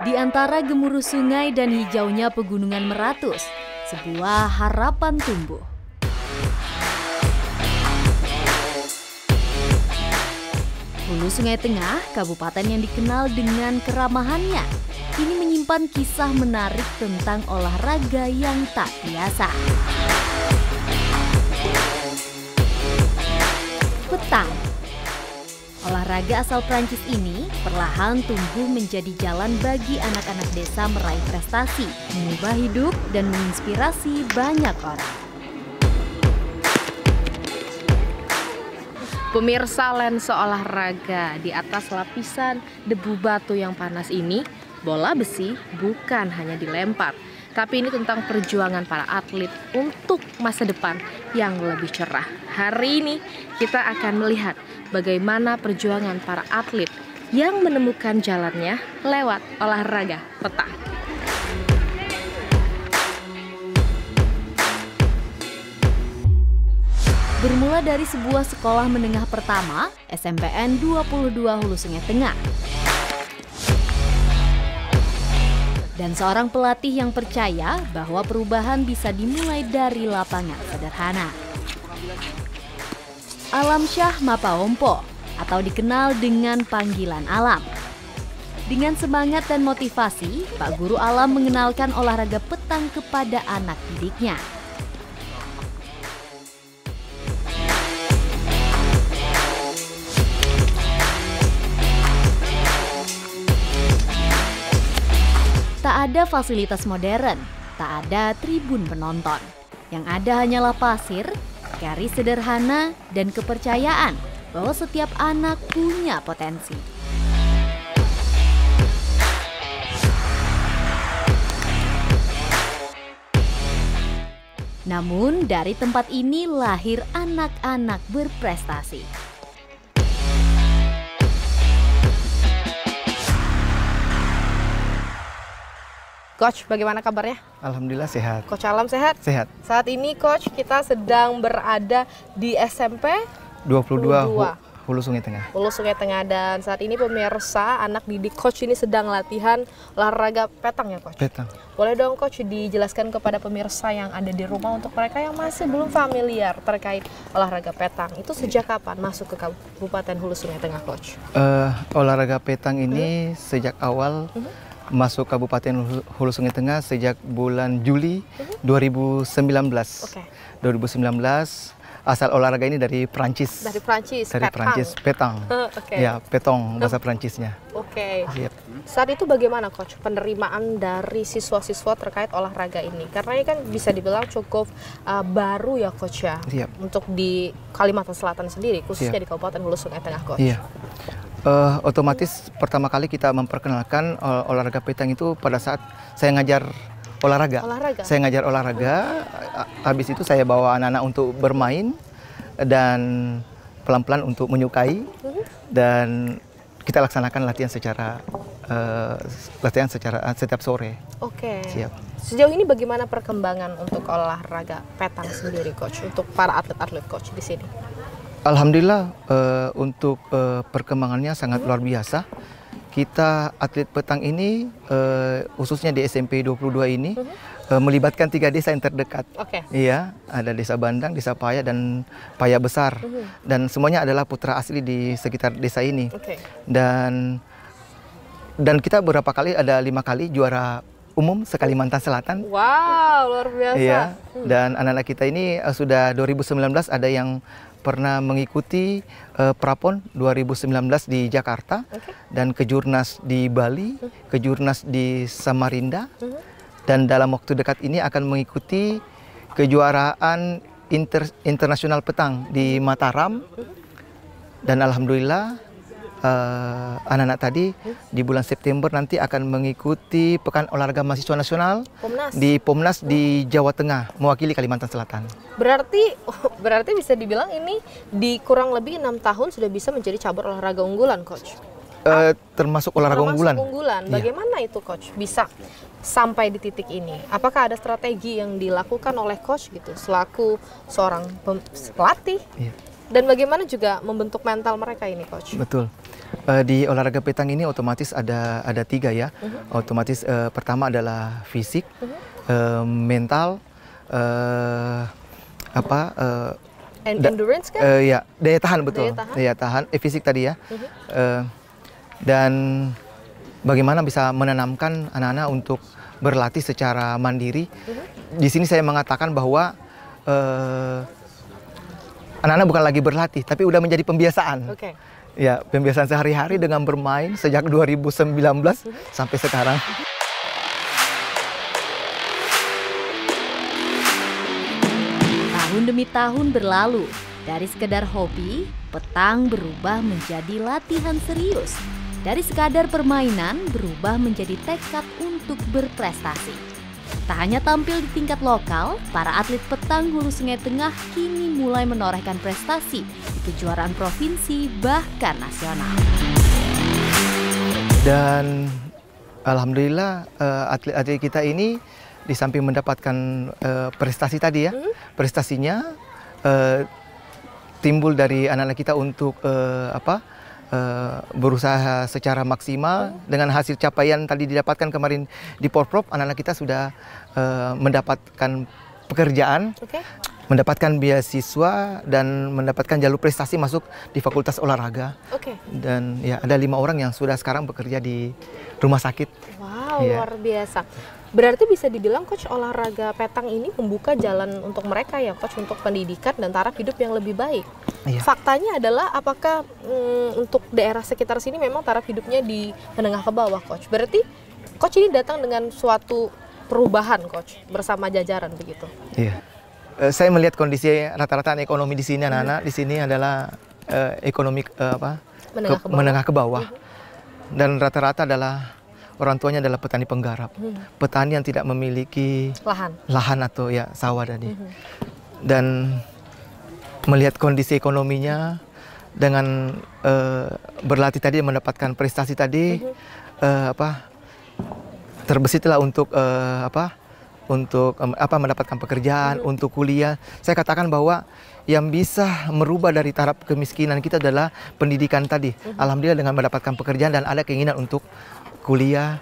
Di antara gemuruh sungai dan hijaunya pegunungan Meratus, sebuah harapan tumbuh. Hulu Sungai Tengah, kabupaten yang dikenal dengan keramahannya, kini menyimpan kisah menarik tentang olahraga yang tak biasa. Petang. Olahraga asal Prancis ini perlahan tumbuh menjadi jalan bagi anak-anak desa meraih prestasi, mengubah hidup, dan menginspirasi banyak orang. Pemirsa lensa olahraga, di atas lapisan debu batu yang panas ini, bola besi bukan hanya dilempar, tapi ini tentang perjuangan para atlet untuk masa depan yang lebih cerah. Hari ini kita akan melihat bagaimana perjuangan para atlet yang menemukan jalannya lewat olahraga petang. Bermula dari sebuah sekolah menengah pertama, SMPN 22 Hulu Sungai Tengah. Dan seorang pelatih yang percaya bahwa perubahan bisa dimulai dari lapangan sederhana. Alam Syah Mapaompo, atau dikenal dengan panggilan Alam. Dengan semangat dan motivasi, Pak Guru Alam mengenalkan olahraga petang kepada anak didiknya. Tak ada fasilitas modern, tak ada tribun penonton. Yang ada hanyalah pasir, garis sederhana, dan kepercayaan bahwa setiap anak punya potensi. Namun, dari tempat ini lahir anak-anak berprestasi. Coach, bagaimana kabarnya? Alhamdulillah sehat. Coach Alam sehat? Sehat. Saat ini Coach, kita sedang berada di SMP 22 Hulu Sungai Tengah. Hulu Sungai Tengah, dan saat ini pemirsa, anak didik Coach ini sedang latihan olahraga petang ya Coach? Petang. Boleh dong Coach dijelaskan kepada pemirsa yang ada di rumah untuk mereka yang masih belum familiar terkait olahraga petang. Itu sejak kapan masuk ke Kabupaten Hulu Sungai Tengah Coach? Olahraga petang ini sejak awal masuk Kabupaten Hulu Sungai Tengah sejak bulan Juli 2019. Oke. 2019, asal olahraga ini dari Prancis. Dari Prancis, Dari Prancis, petang. Oke. Ya, petong bahasa Prancisnya. Oke. Siap. Saat itu bagaimana Coach penerimaan dari siswa-siswa terkait olahraga ini? Karena ini kan bisa dibilang cukup baru ya Coach ya. Siap. Untuk di Kalimantan Selatan sendiri, khususnya Siap. di Kabupaten Hulu Sungai Tengah Coach. Iya. Otomatis pertama kali kita memperkenalkan olahraga petang itu pada saat saya ngajar olahraga. Saya ngajar olahraga, habis itu saya bawa anak-anak untuk bermain dan pelan-pelan untuk menyukai, dan kita laksanakan latihan secara setiap sore. Oke. Siap. Sejauh ini bagaimana perkembangan untuk olahraga petang sendiri Coach, untuk para atlet-atlet Coach di sini? Alhamdulillah untuk perkembangannya sangat luar biasa. Kita atlet petang ini khususnya di SMP 22 ini melibatkan 3 desa yang terdekat. Oke. Iya, ada Desa Bandang, Desa Paya, dan Paya Besar. Dan semuanya adalah putra asli di sekitar desa ini. Oke. Dan kita beberapa kali, ada 5 kali juara umum se-Kalimantan Selatan. Wow, luar biasa. Iya, dan anak-anak kita ini sudah 2019 ada yang pernah mengikuti Prapon 2019 di Jakarta, dan Kejurnas di Bali, Kejurnas di Samarinda, dan dalam waktu dekat ini akan mengikuti kejuaraan internasional petang di Mataram. Dan alhamdulillah anak-anak tadi di bulan September nanti akan mengikuti Pekan Olahraga Mahasiswa Nasional di Pomnas di Jawa Tengah, mewakili Kalimantan Selatan. Berarti bisa dibilang ini di kurang lebih 6 tahun sudah bisa menjadi cabur olahraga unggulan Coach? Termasuk olahraga unggulan. Bagaimana itu Coach bisa sampai di titik ini? Apakah ada strategi yang dilakukan oleh Coach gitu selaku seorang pelatih? Iya. Dan bagaimana juga membentuk mental mereka ini, Coach? Betul. Di olahraga petang ini otomatis ada tiga ya. Otomatis pertama adalah fisik, mental, Endurance kan? Ya, daya tahan, betul. Daya tahan? Daya tahan, fisik tadi ya. Dan bagaimana bisa menanamkan anak-anak untuk berlatih secara mandiri. Di sini saya mengatakan bahwa anak-anak bukan lagi berlatih, tapi udah menjadi pembiasaan. Oke. Ya, pembiasaan sehari-hari dengan bermain sejak 2019 sampai sekarang. Tahun demi tahun berlalu, dari sekedar hobi, petang berubah menjadi latihan serius. Dari sekadar permainan berubah menjadi tekad untuk berprestasi. Tak hanya tampil di tingkat lokal, para atlet petang Hulu Sungai Tengah kini mulai menorehkan prestasi di kejuaraan provinsi bahkan nasional. Dan alhamdulillah atlet-atlet kita ini di samping mendapatkan prestasi tadi ya, prestasinya timbul dari anak-anak kita untuk berusaha secara maksimal. Dengan hasil capaian tadi didapatkan kemarin di Porprov, anak-anak kita sudah mendapatkan pekerjaan, mendapatkan beasiswa dan mendapatkan jalur prestasi masuk di Fakultas Olahraga. Dan ya ada 5 orang yang sudah sekarang bekerja di rumah sakit. Wow, luar biasa. Berarti bisa dibilang Coach, olahraga petang ini membuka jalan untuk mereka ya Coach, untuk pendidikan dan taraf hidup yang lebih baik. Faktanya adalah apakah untuk daerah sekitar sini memang taraf hidupnya di menengah ke bawah, Coach? Berarti Coach ini datang dengan suatu perubahan, Coach, bersama jajaran begitu? Iya. Saya melihat kondisi rata-rata ekonomi di sini anak-anak di sini adalah ekonomi menengah ke bawah. Dan rata-rata adalah orang tuanya adalah petani penggarap, petani yang tidak memiliki lahan atau ya sawah tadi. Dan melihat kondisi ekonominya dengan berlatih tadi mendapatkan prestasi tadi, terbesitlah untuk mendapatkan pekerjaan, untuk kuliah. Saya katakan bahwa yang bisa merubah dari taraf kemiskinan kita adalah pendidikan tadi. Alhamdulillah dengan mendapatkan pekerjaan dan ada keinginan untuk kuliah,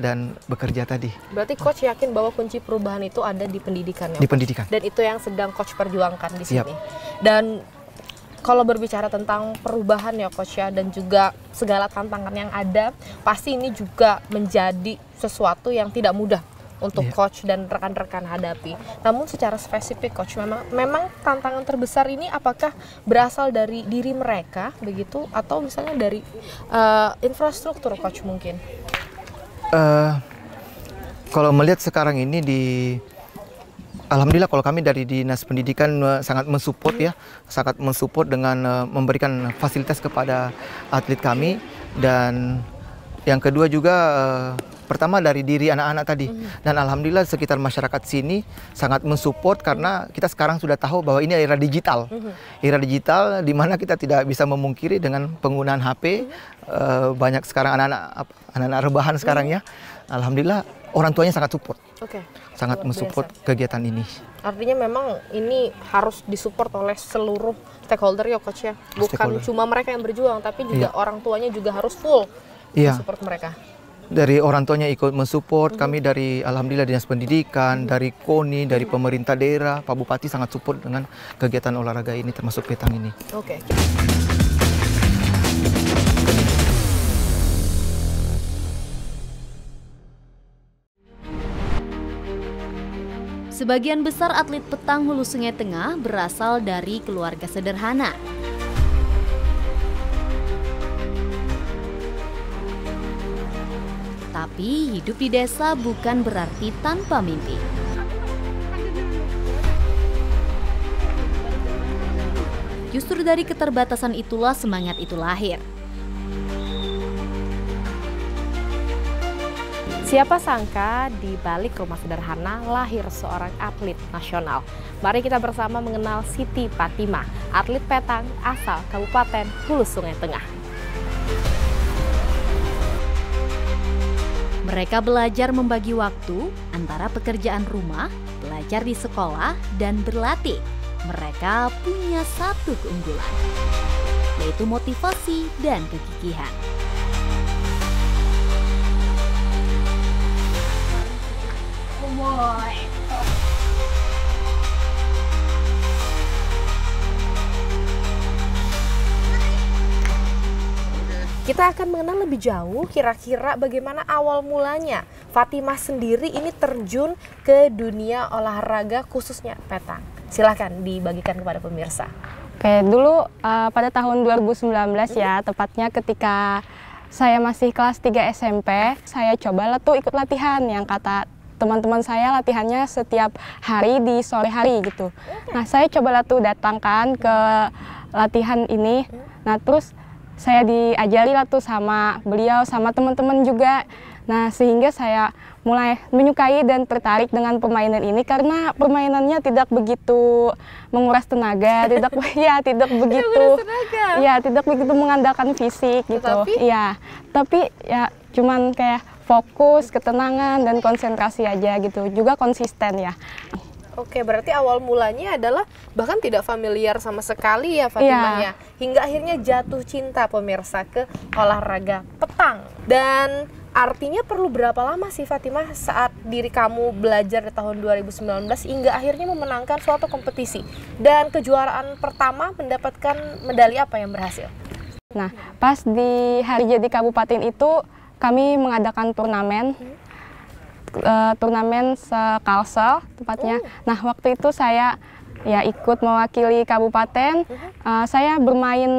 dan bekerja tadi. Berarti Coach yakin bahwa kunci perubahan itu ada di pendidikan ya? Di pendidikan. Dan itu yang sedang Coach perjuangkan di sini. Dan kalau berbicara tentang perubahan ya Coach ya, dan juga segala tantangan yang ada, pasti ini juga menjadi sesuatu yang tidak mudah untuk Coach dan rekan-rekan hadapi. Namun secara spesifik Coach, memang tantangan terbesar ini apakah berasal dari diri mereka begitu, atau misalnya dari infrastruktur Coach mungkin? Kalau melihat sekarang ini alhamdulillah kalau kami dari Dinas Pendidikan sangat mensupport ya, sangat mensupport dengan memberikan fasilitas kepada atlet kami. Dan yang kedua juga pertama dari diri anak-anak tadi. Dan alhamdulillah sekitar masyarakat sini sangat mensupport karena kita sekarang sudah tahu bahwa ini era digital. Era digital di mana kita tidak bisa memungkiri dengan penggunaan HP. Banyak sekarang anak-anak rebahan sekarang ya. Alhamdulillah orang tuanya sangat support. Sangat mensupport kegiatan ini. Artinya memang ini harus disupport oleh seluruh stakeholder ya Coach ya. Bukan cuma mereka yang berjuang, tapi juga orang tuanya juga harus full support mereka. Dari orang tuanya ikut mensupport, kami dari alhamdulillah Dinas Pendidikan, dari KONI, dari pemerintah daerah, Pak Bupati sangat support dengan kegiatan olahraga ini termasuk petang ini. Sebagian besar atlet petang Hulu Sungai Tengah berasal dari keluarga sederhana. Tapi hidup di desa bukan berarti tanpa mimpi. Justru dari keterbatasan itulah semangat itu lahir. Siapa sangka di balik rumah sederhana lahir seorang atlet nasional. Mari kita bersama mengenal Siti Fatimah, atlet petang asal Kabupaten Hulu Sungai Tengah. Mereka belajar membagi waktu antara pekerjaan rumah, belajar di sekolah, dan berlatih. mereka punya satu keunggulan, yaitu motivasi dan kegigihan. Kita akan mengenal lebih jauh kira-kira bagaimana awal mulanya Fatimah sendiri ini terjun ke dunia olahraga khususnya petang. Silahkan dibagikan kepada pemirsa. Oke, dulu pada tahun 2019 ya, tepatnya ketika saya masih kelas 3 SMP, saya coba tuh ikut latihan yang kata teman-teman saya latihannya setiap hari di sore hari gitu. Nah, saya coba tuh datangkan ke latihan ini. Nah, terus saya diajari lah tuh sama beliau, sama teman-teman juga. Nah, sehingga saya mulai menyukai dan tertarik dengan permainan ini karena permainannya tidak begitu menguras tenaga, tidak begitu mengandalkan fisik gitu. Iya, tapi ya cuman kayak fokus, ketenangan dan konsentrasi aja gitu. Juga konsisten ya. Oke, berarti awal mulanya adalah bahkan tidak familiar sama sekali ya Fatimah ya. Hingga akhirnya jatuh cinta pemirsa ke olahraga petang. Dan artinya perlu berapa lama sih Fatimah saat diri kamu belajar di tahun 2019 hingga akhirnya memenangkan suatu kompetisi? Dan kejuaraan pertama mendapatkan medali apa yang berhasil? Nah, pas di hari jadi kabupaten itu kami mengadakan turnamen. Turnamen Kalsel tepatnya. Nah, waktu itu saya ya ikut mewakili kabupaten. Saya bermain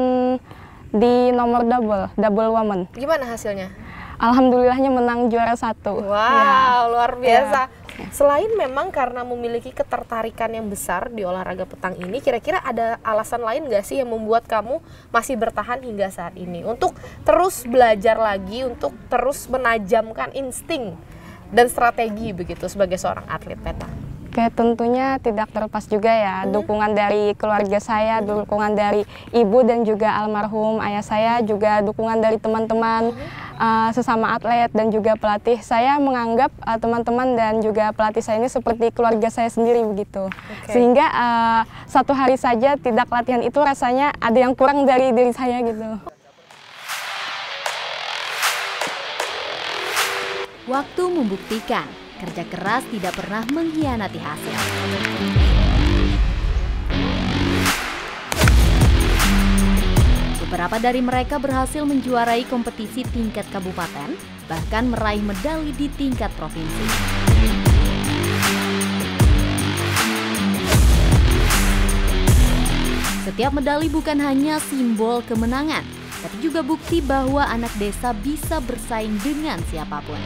di nomor double woman. Gimana hasilnya? Alhamdulillahnya menang juara 1. Wow, ya. Luar biasa. Ya. Selain memang karena memiliki ketertarikan yang besar di olahraga petang ini, kira-kira ada alasan lain nggak sih yang membuat kamu masih bertahan hingga saat ini? Untuk terus belajar lagi, untuk terus menajamkan insting dan strategi begitu sebagai seorang atlet petang. Oke, tentunya tidak terlepas juga ya dukungan dari keluarga saya, dukungan dari ibu dan juga almarhum ayah saya, juga dukungan dari teman-teman sesama atlet dan juga pelatih. Saya menganggap teman-teman dan juga pelatih saya ini seperti keluarga saya sendiri begitu. Sehingga satu hari saja tidak latihan itu rasanya ada yang kurang dari diri saya gitu. Waktu membuktikan kerja keras tidak pernah mengkhianati hasil. Beberapa dari mereka berhasil menjuarai kompetisi tingkat kabupaten, bahkan meraih medali di tingkat provinsi. Setiap medali bukan hanya simbol kemenangan, tapi juga bukti bahwa anak desa bisa bersaing dengan siapapun.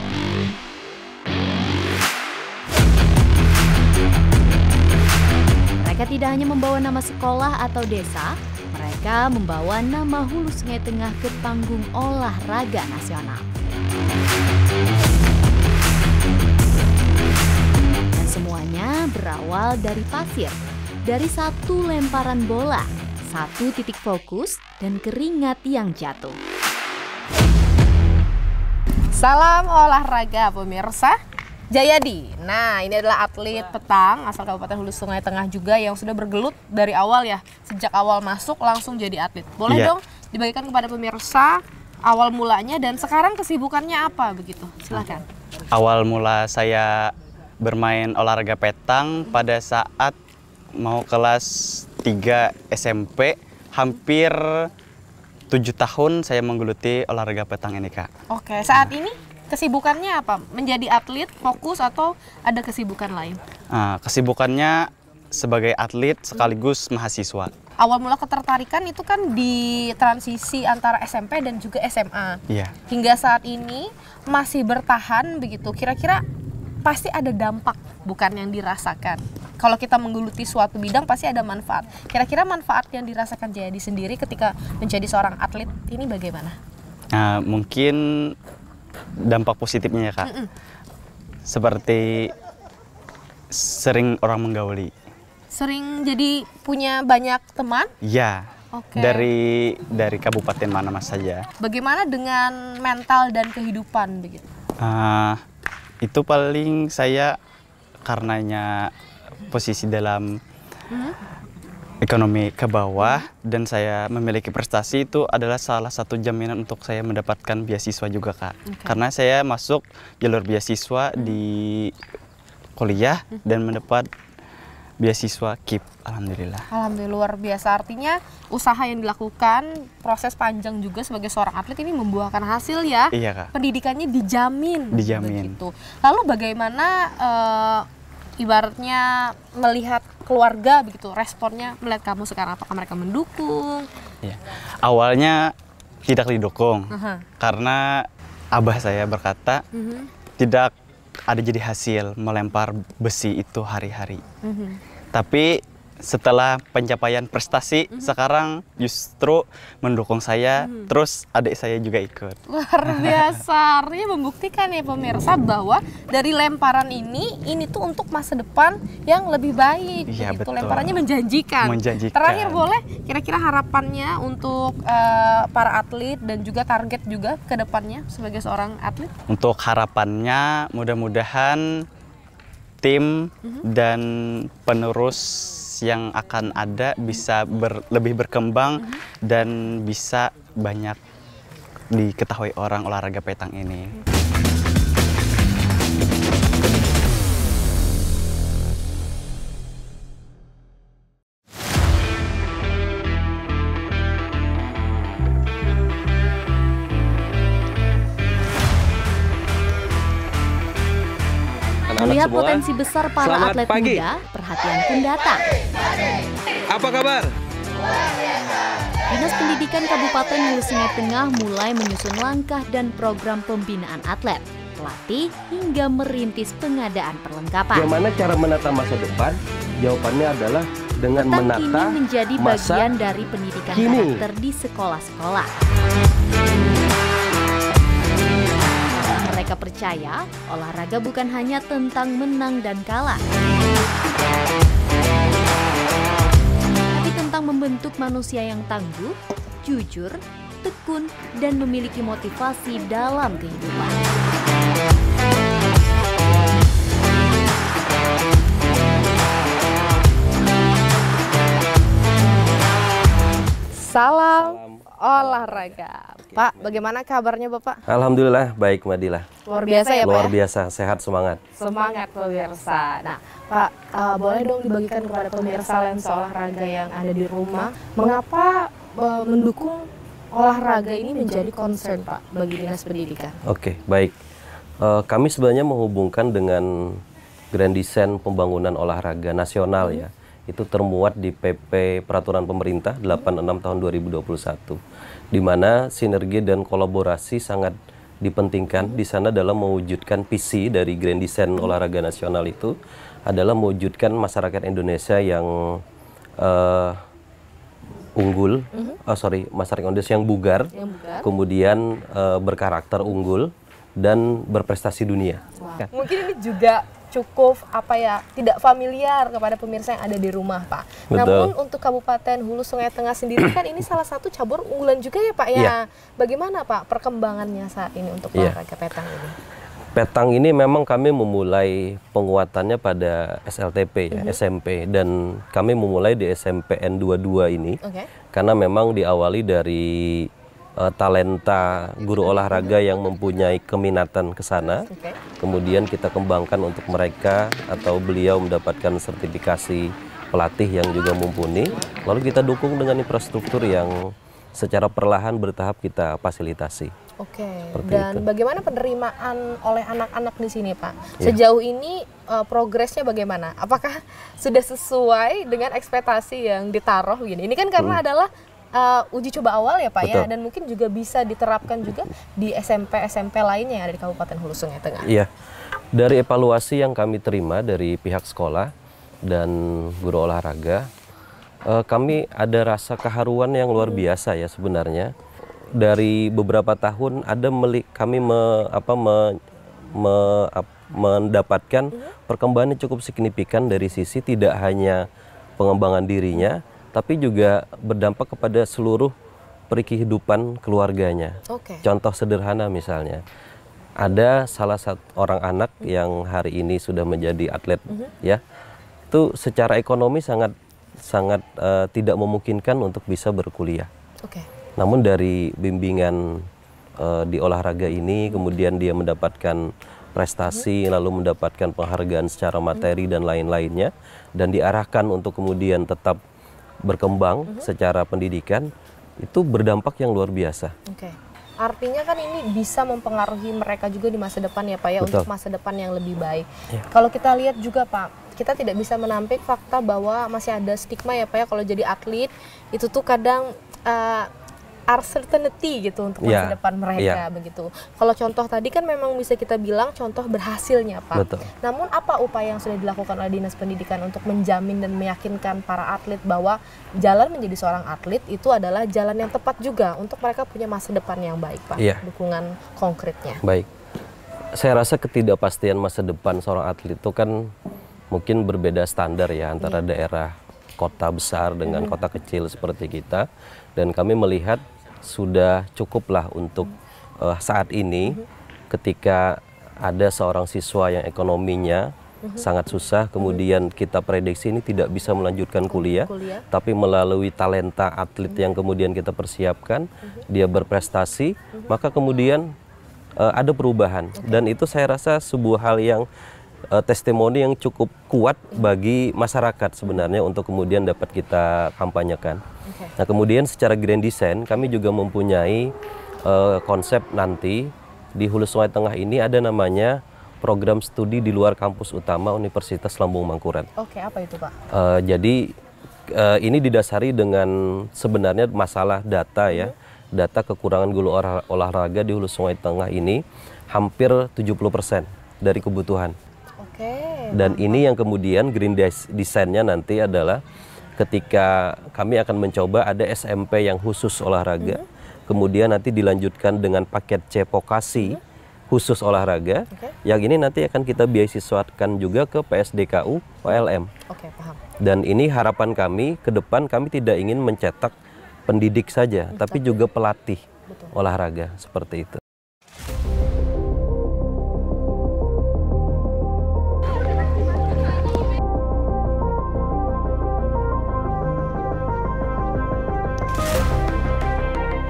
Mereka tidak hanya membawa nama sekolah atau desa, mereka membawa nama Hulu Sungai Tengah ke panggung olahraga nasional. Dan semuanya berawal dari pasir, dari satu lemparan bola, satu titik fokus, dan keringat yang jatuh. Salam olahraga pemirsa. Jayadi, nah ini adalah atlet petang asal Kabupaten Hulu Sungai Tengah juga yang sudah bergelut dari awal ya. Sejak awal masuk langsung jadi atlet. Boleh dong dibagikan kepada pemirsa awal mulanya dan sekarang kesibukannya apa begitu? Silakan. Awal mula saya bermain olahraga petang pada saat mau kelas 3 SMP, hampir 7 tahun saya menggeluti olahraga petang ini, Kak. Oke, saat ini kesibukannya apa? Menjadi atlet, fokus, atau ada kesibukan lain? Kesibukannya sebagai atlet sekaligus mahasiswa. Awal mula ketertarikan itu kan di transisi antara SMP dan juga SMA. Iya. Hingga saat ini masih bertahan begitu. Kira-kira pasti ada dampak, bukan yang dirasakan. Kalau kita menggeluti suatu bidang pasti ada manfaat. Kira-kira manfaat yang dirasakan Jayadi sendiri ketika menjadi seorang atlet ini bagaimana? Mungkin dampak positifnya ya, Kak. Seperti sering orang menggauli. Sering jadi punya banyak teman? Iya. Oke. Dari kabupaten mana mas saja. Bagaimana dengan mental dan kehidupan begitu? Itu paling saya karenanya posisi dalam ekonomi ke bawah dan saya memiliki prestasi, itu adalah salah satu jaminan untuk saya mendapatkan beasiswa juga, Kak. Karena saya masuk jalur beasiswa di kuliah dan mendapat beasiswa KIP, alhamdulillah. Alhamdulillah, luar biasa. Artinya usaha yang dilakukan, proses panjang juga sebagai seorang atlet ini membuahkan hasil ya. Iya, Kak. Pendidikannya dijamin. Dijamin. Begitu. Lalu bagaimana ibaratnya melihat keluarga begitu, responnya melihat kamu sekarang, apakah mereka mendukung? Iya. Awalnya tidak didukung karena abah saya berkata tidak ada jadi hasil melempar besi itu hari-hari. Tapi setelah pencapaian prestasi, sekarang justru mendukung saya, terus adik saya juga ikut. Luar biasa, artinya membuktikan ya pemirsa bahwa dari lemparan ini tuh untuk masa depan yang lebih baik. Iya, begitu. betul. Lemparannya menjanjikan. Menjanjikan. Terakhir boleh kira-kira harapannya untuk para atlet dan juga target juga ke depannya sebagai seorang atlet? Untuk harapannya mudah-mudahan tim dan penerus yang akan ada bisa lebih berkembang dan bisa banyak diketahui orang olahraga petang ini. Melihat potensi besar para Selamat atlet pagi. muda, perhatian pun datang. Apa kabar? Dinas Pendidikan Kabupaten Hulu Sungai Tengah mulai menyusun langkah dan program pembinaan atlet, pelatih, hingga merintis pengadaan perlengkapan. Bagaimana cara menata masa depan? Jawabannya adalah dengan Petang menata kini menjadi masa bagian dari pendidikan kini. karakter di sekolah-sekolah. Mereka percaya olahraga bukan hanya tentang menang dan kalah, tapi tentang membentuk manusia yang tangguh, jujur, tekun, dan memiliki motivasi dalam kehidupan. Salam olahraga. Pak, bagaimana kabarnya Bapak? Alhamdulillah baik, Madila. Luar biasa ya Pak? Luar ya? biasa, sehat, semangat. Semangat pemirsa. Nah, Pak, boleh dong dibagikan kepada pemirsa lensa olahraga yang ada di rumah, mengapa mendukung olahraga ini menjadi concern Pak bagi Dinas Pendidikan? Oke, baik. Kami sebenarnya menghubungkan dengan Grand Design Pembangunan Olahraga Nasional ya. Itu termuat di PP Peraturan Pemerintah 86 tahun 2021, di mana sinergi dan kolaborasi sangat dipentingkan di sana dalam mewujudkan visi dari Grand Design Olahraga Nasional itu adalah mewujudkan masyarakat Indonesia yang unggul, masyarakat Indonesia yang bugar, kemudian berkarakter unggul dan berprestasi dunia. Wow. Mungkin ini juga cukup tidak familiar kepada pemirsa yang ada di rumah Pak. Betul. Namun untuk Kabupaten Hulu Sungai Tengah sendiri kan ini salah satu cabur unggulan juga ya Pak ya. Iya. Bagaimana Pak perkembangannya saat ini untuk olahraga petang ini? Petang ini memang kami memulai penguatannya pada SLTP ya, SMP, dan kami memulai di SMPN 22 ini karena memang diawali dari talenta guru olahraga yang mempunyai keminatan ke sana. Kemudian kita kembangkan untuk mereka atau beliau mendapatkan sertifikasi pelatih yang juga mumpuni. Lalu kita dukung dengan infrastruktur yang secara perlahan bertahap kita fasilitasi. Oke. Seperti Dan itu. bagaimana penerimaan oleh anak-anak di sini Pak? Sejauh ini progresnya bagaimana? Apakah sudah sesuai dengan ekspektasi yang ditaruh gini? Ini kan karena adalah uji coba awal ya Pak. Betul. Ya, dan mungkin juga bisa diterapkan juga di SMP lainnya yang ada di Kabupaten Hulu Sungai Tengah. Iya, dari evaluasi yang kami terima dari pihak sekolah dan guru olahraga, kami ada rasa keharuan yang luar biasa ya sebenarnya. Dari beberapa tahun ada kami mendapatkan perkembangan yang cukup signifikan dari sisi tidak hanya pengembangan dirinya, tapi juga berdampak kepada seluruh perikehidupan keluarganya. Contoh sederhana misalnya, ada salah satu orang anak yang hari ini sudah menjadi atlet ya, itu secara ekonomi sangat tidak memungkinkan untuk bisa berkuliah. Oke. Namun dari bimbingan di olahraga ini, kemudian dia mendapatkan prestasi, lalu mendapatkan penghargaan secara materi dan lain-lainnya, dan diarahkan untuk kemudian tetap berkembang secara pendidikan, itu berdampak yang luar biasa. Oke. Artinya kan ini bisa mempengaruhi mereka juga di masa depan ya Pak ya, Betul. untuk masa depan yang lebih baik. Ya. Kalau kita lihat juga Pak, kita tidak bisa menampik fakta bahwa masih ada stigma ya Pak ya, kalau jadi atlet itu tuh kadang uncertainty gitu untuk masa depan mereka begitu. Kalau contoh tadi kan memang bisa kita bilang contoh berhasilnya Pak. Betul. Namun apa upaya yang sudah dilakukan oleh Dinas Pendidikan untuk menjamin dan meyakinkan para atlet bahwa jalan menjadi seorang atlet itu adalah jalan yang tepat juga untuk mereka punya masa depan yang baik Pak? Iya. Dukungan konkretnya. Baik. Saya rasa ketidakpastian masa depan seorang atlet itu kan mungkin berbeda standar ya antara daerah kota besar dengan kota kecil seperti kita, dan kami melihat sudah cukuplah untuk saat ini ketika ada seorang siswa yang ekonominya sangat susah, kemudian kita prediksi ini tidak bisa melanjutkan kuliah, tapi melalui talenta atlet yang kemudian kita persiapkan, dia berprestasi, maka kemudian ada perubahan. Dan itu saya rasa sebuah hal yang testimoni yang cukup kuat bagi masyarakat sebenarnya untuk kemudian dapat kita kampanyekan. Nah, kemudian secara grand design kami juga mempunyai konsep nanti di Hulu Sungai Tengah ini ada namanya program studi di luar kampus utama Universitas Lambung Mangkurat. Oke, apa itu Pak? Jadi ini didasari dengan sebenarnya masalah data ya, data kekurangan guru olahraga di Hulu Sungai Tengah ini hampir 70% dari kebutuhan. Dan ini yang kemudian green design-nya nanti adalah ketika kami akan mencoba ada SMP yang khusus olahraga, kemudian nanti dilanjutkan dengan paket C vokasi khusus olahraga, yang ini nanti akan kita beasiswakan juga ke PSDKU OLM. Oke, paham. Dan ini harapan kami ke depan, kami tidak ingin mencetak pendidik saja, tapi juga pelatih olahraga seperti itu.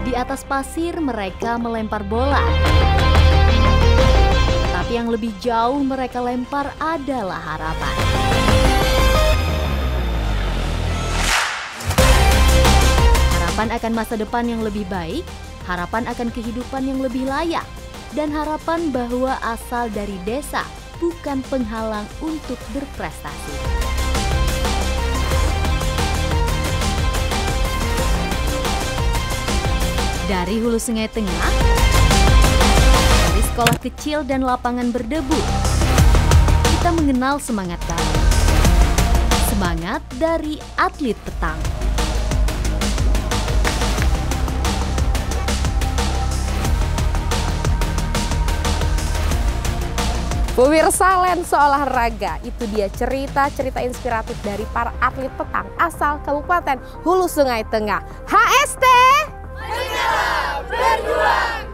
Di atas pasir mereka melempar bola. Tapi yang lebih jauh mereka lempar adalah harapan. Harapan akan masa depan yang lebih baik, harapan akan kehidupan yang lebih layak, dan harapan bahwa asal dari desa bukan penghalang untuk berprestasi. Dari Hulu Sungai Tengah, dari sekolah kecil dan lapangan berdebu, kita mengenal semangat baru. Semangat dari atlet petang. Pemirsa Lensa Olahraga, itu dia cerita-cerita inspiratif dari para atlet petang asal Kabupaten Hulu Sungai Tengah. HST! Menyerah, berjuang,